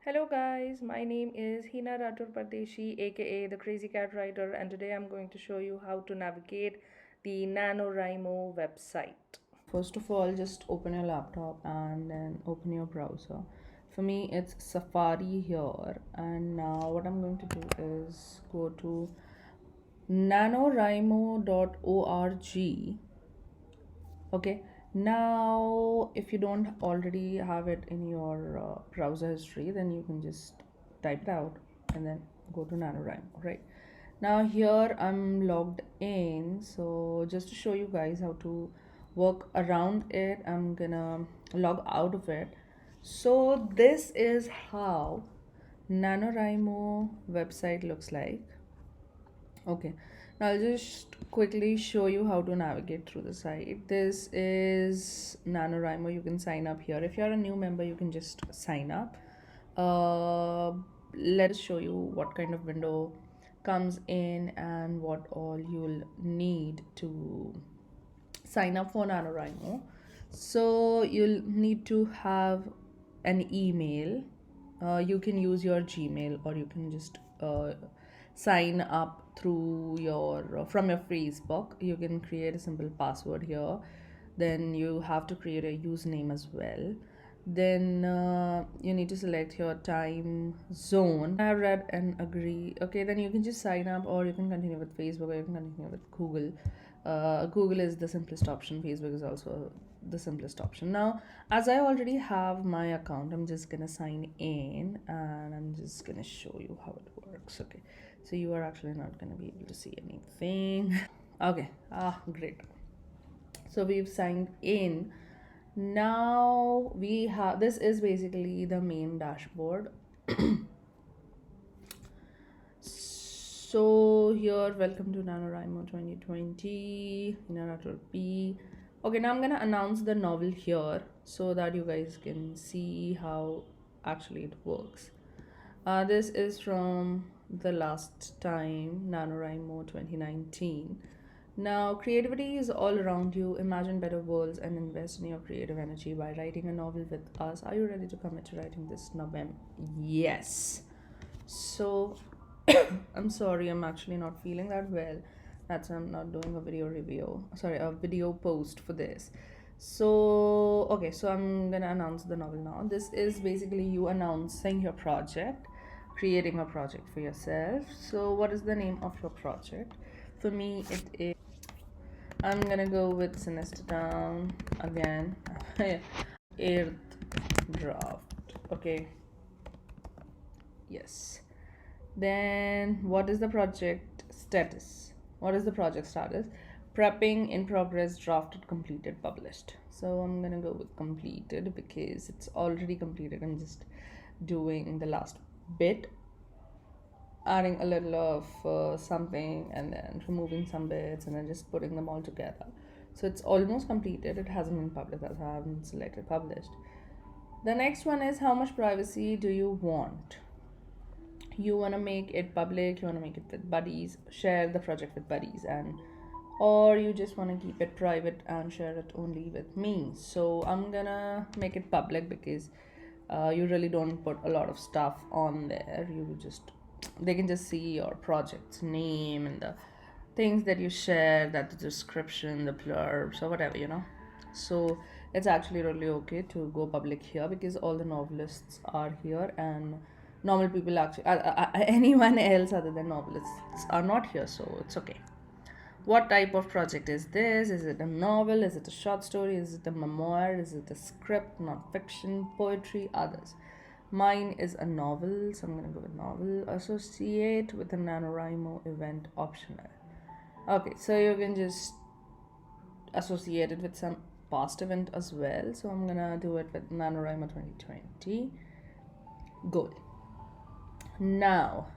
Hello guys, my name is Hina Ratur Pardeshi aka the Crazy Cat Writer, and today I'm going to show you how to navigate the NaNoWriMo website. First of all, just open your laptop and then open your browser. For me it's Safari here, and now what I'm going to do is go to NaNoWriMo.org. Okay, now if you don't already have it in your browser history, then you can just type it out and then go to NaNoWriMo. Right now here I'm logged in, so just to show you guys how to work around it, I'm gonna log out of it. So this is how NaNoWriMo website looks like. Okay, now I'll just quickly show you how to navigate through the site. This is NaNoWriMo. You can sign up here. If you're a new member, you can just sign up. Let's show you what kind of window comes in and what all you'll need to sign up for NaNoWriMo. So you'll need to have an email. You can use your Gmail, or you can just sign up through your from your Facebook. You can create a simple password here. Then you have to create a username as well. Then you need to select your time zone. I read and agree. Okay, then you can just sign up, or you can continue with Facebook, or you can continue with Google. Google is the simplest option. Facebook is also the simplest option. Now, as I already have my account, I'm just gonna sign in and I'm just gonna show you how it works. Okay, so you are actually not gonna be able to see anything. Okay, great. So we've signed in. Now we have, this is basically the main dashboard. So here, welcome to NaNoWriMo 2020, Naruto P. Okay, now I'm gonna announce the novel here so that you guys can see how actually it works. This is from the last time, NaNoWriMo 2019. Now, creativity is all around you. Imagine better worlds and invest in your creative energy by writing a novel with us. Are you ready to commit to writing this November? Yes. So, I'm sorry, I'm actually not feeling that well. That's why I'm not doing a video review. Sorry, a video post for this. So, okay, so I'm gonna announce the novel now. This is basically you announcing your project, creating a project for yourself. So, what is the name of your project? For me, it is. I'm gonna go with Sinister Town again. Earth Draft. Okay. Yes. Then what is the project status? What is the project status? Prepping, in progress, drafted, completed, published. So I'm gonna go with completed because it's already completed. I'm just doing the last bit, adding a little of something and then removing some bits and then just putting them all together. So it's almost completed. It hasn't been published, as I haven't selected published. The next one is, how much privacy do you want? You want to make it public, you want to make it with buddies, share the project with buddies, and or you just want to keep it private and share it only with me. So I'm gonna make it public because you really don't put a lot of stuff on there. You just, they can just see your project's name and the things that you share, that the description, the blurbs, or whatever, so it's actually really okay to go public here because all the novelists are here, and normal people actually anyone else other than novelists are not here, so it's okay. What type of project is this? Is it a novel? Is it a short story? Is it a memoir? Is it a script, non-fiction, poetry, others? Mine is a novel, so I'm gonna go with novel. Associate with a NaNoWriMo event, optional. Okay, so you can just associate it with some past event as well. So I'm gonna do it with NaNoWriMo 2020. Goal. Now,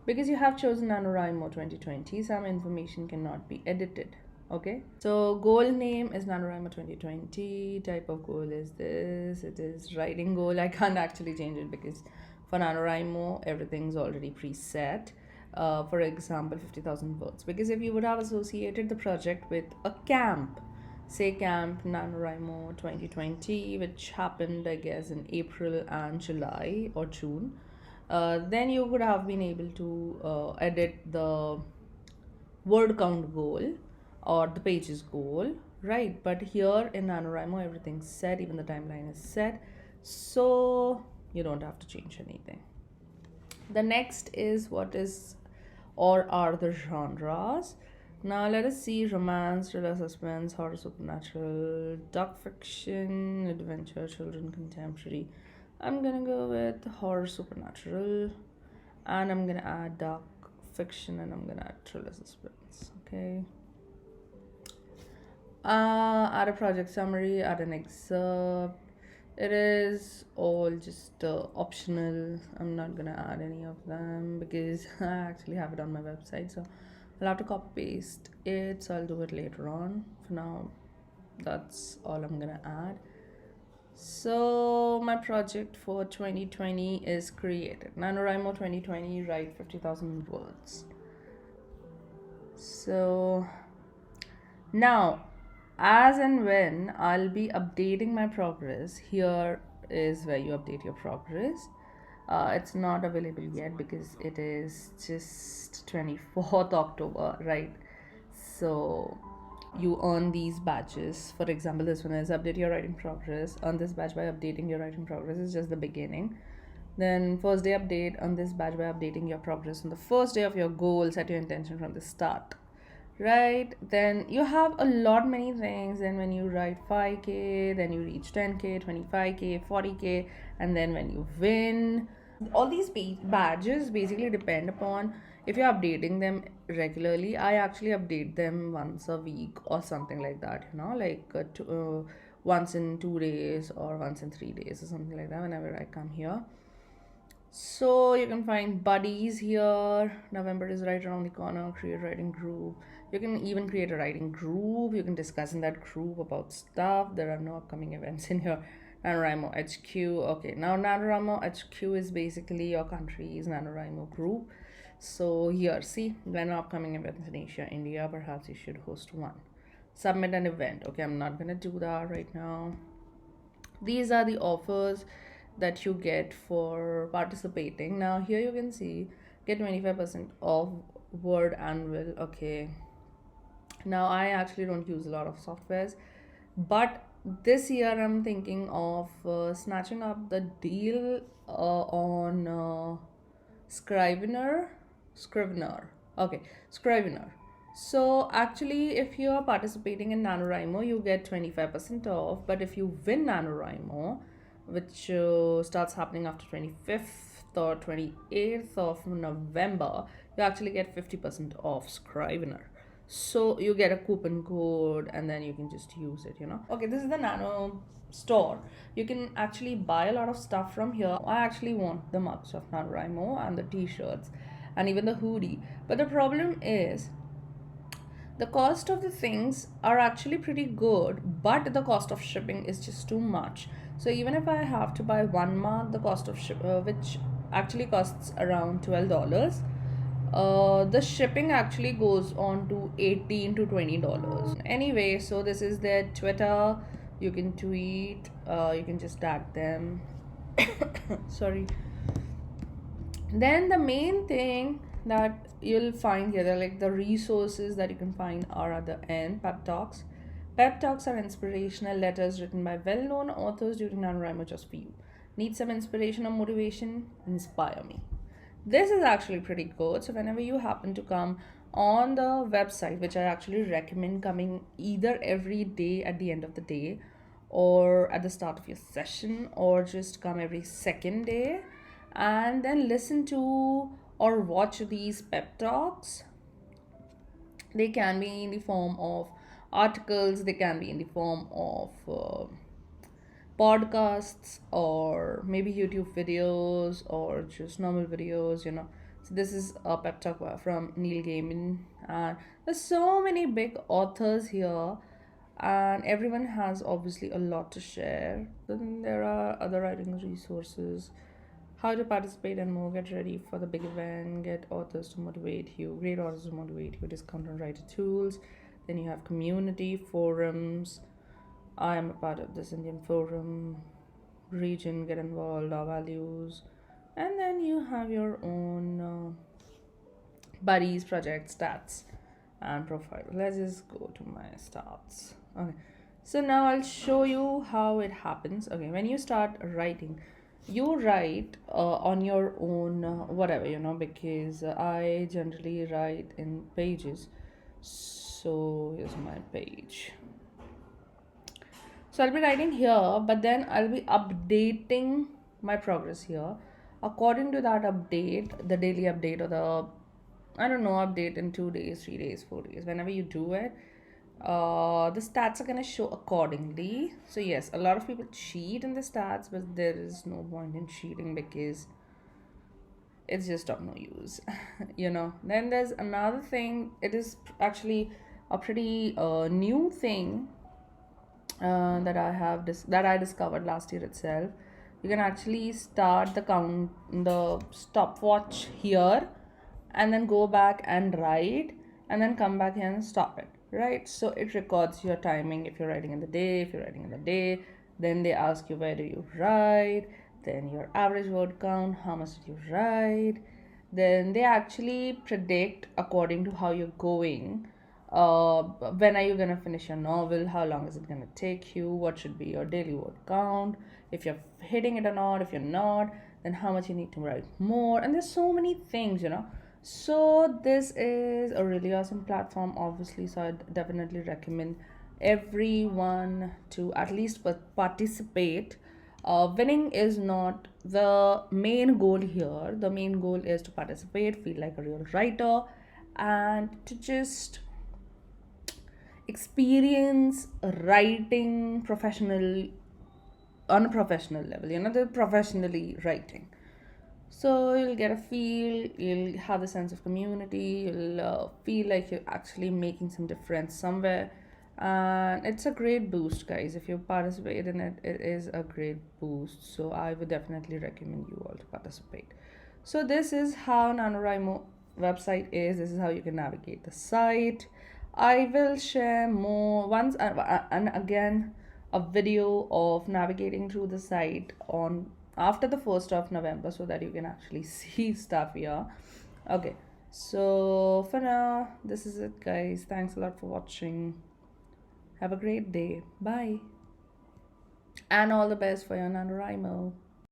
because you have chosen NaNoWriMo 2020, some information cannot be edited. Okay, so goal name is NaNoWriMo 2020. Type of goal is this. It is writing goal. I can't actually change it because for NaNoWriMo everything's already preset. For example, 50,000 words. Because if you would have associated the project with a camp, say Camp NaNoWriMo 2020, which happened, I guess, in April and July or June, then you would have been able to edit the word count goal or the pages goal, right? But here in NaNoWriMo, everything's set, even the timeline is set, so you don't have to change anything. The next is what is or are the genres. Now let us see: romance, thriller, suspense, horror, supernatural, dark fiction, adventure, children, contemporary. I'm gonna go with horror, supernatural, and I'm gonna add dark fiction, and I'm gonna add thriller, suspense. Okay. Add a project summary, add an excerpt. It is all just optional. I'm not gonna add any of them because I actually have it on my website, so I'll have to copy paste it, so I'll do it later on. For now, that's all I'm gonna add. So my project for 2020 is created. NaNoWriMo 2020, write 50,000 words. So now, as and when I'll be updating my progress, here is where you update your progress. It's not available yet because it is just 24th October, right? So you earn these badges. For example, this one is update your writing progress. Earn this badge by updating your writing progress. Is just the beginning. Then first day update, earn this badge by updating your progress on the first day of your goal. Set your intention from the start, right? Then you have a lot many things. And when you write 5k, then you reach 10k, 25k, 40k, and then when you win, all these badges basically depend upon if you're updating them regularly. I actually update them once a week or something like that, like once in 2 days or once in 3 days or something like that whenever I come here. So you can find buddies here. November is right around the corner. Create writing group. You can even create a writing group. You can discuss in that group about stuff. There are no upcoming events in here. NaNoWriMo HQ. Okay, now NaNoWriMo HQ is basically your country's NaNoWriMo group. So here, see, when upcoming events in Asia, India, perhaps you should host one. Submit an event. Okay, I'm not gonna do that right now. These are the offers that you get for participating. Now here you can see get 25% off Word Anvil. Okay, now I actually don't use a lot of softwares, but this year I'm thinking of snatching up the deal on Scrivener. Okay, Scrivener. So actually, if you are participating in NaNoWriMo, you get 25% off. But if you win NaNoWriMo, which starts happening after 25th or 28th of November, you actually get 50% off Scrivener. So you get a coupon code and then you can just use it. Okay, this is the Nano store. You can actually buy a lot of stuff from here. I actually want the mugs of NaNoWriMo and the t-shirts and even the hoodie. But the problem is the cost of the things are actually pretty good, but the cost of shipping is just too much. So even if I have to buy one mug, the cost of which actually costs around $12, the shipping actually goes on to $18 to $20. Anyway, so this is their Twitter. You can tweet, you can just tag them. Sorry. Then the main thing that you'll find here, they're like the resources that you can find are at the end. Pep talks. Pep talks are inspirational letters written by well-known authors during NaNoWriMo just for you. Need some inspiration or motivation? Inspire me. This is actually pretty good. So whenever you happen to come on the website, which I actually recommend coming either every day at the end of the day or at the start of your session, or just come every second day and then listen to or watch these pep talks. They can be in the form of articles, they can be in the form of podcasts, or maybe YouTube videos, or just normal videos. So this is a pep talk from Neil Gaiman, and there's so many big authors here, and everyone has obviously a lot to share. Then there are other writing resources, how to participate and more, get ready for the big event, get authors to motivate you, great authors to motivate you, discount on writer tools. Then you have community, forums. I am a part of this Indian forum. Region, get involved, our values. And then you have your own buddies, project, stats, and profile. Let's just go to my stats. Okay. So now I'll show you how it happens. Okay, when you start writing, you write on your own whatever, because I generally write in pages. So here's my page. So I'll be writing here, but then I'll be updating my progress here. According to that update, the daily update or the, I don't know, update in 2 days, 3 days, 4 days, whenever you do it, the stats are gonna show accordingly. So yes, a lot of people cheat in the stats, but there is no point in cheating because it's just of no use. Then there's another thing. It is actually a pretty new thing that I discovered last year itself. You can actually start the stopwatch here, and then go back and write, and then come back here and stop it. Right? So it records your timing if you're writing in the day, if you're writing in the day. Then they ask you where do you write, then your average word count, how much did you write. Then they actually predict according to how you're going, when are you gonna finish your novel, how long is it gonna take you, what should be your daily word count, if you're hitting it or not. If you're not, then how much you need to write more. And there's so many things. So this is a really awesome platform, obviously. So I definitely recommend everyone to at least participate. Winning is not the main goal here. The main goal is to participate, feel like a real writer, and to just experience writing on a professional level. They're professionally writing. So you'll get a feel, you'll have a sense of community, you'll feel like you're actually making some difference somewhere. And it's a great boost, guys. If you participate in it, it is a great boost. So I would definitely recommend you all to participate. So this is how NaNoWriMo website is. This is how you can navigate the site. I will share more once and again a video of navigating through the site on after the 1st of November, so that you can actually see stuff here. Okay, so for now, this is it, guys. Thanks a lot for watching. Have a great day. Bye. And all the best for your NaNoWriMo.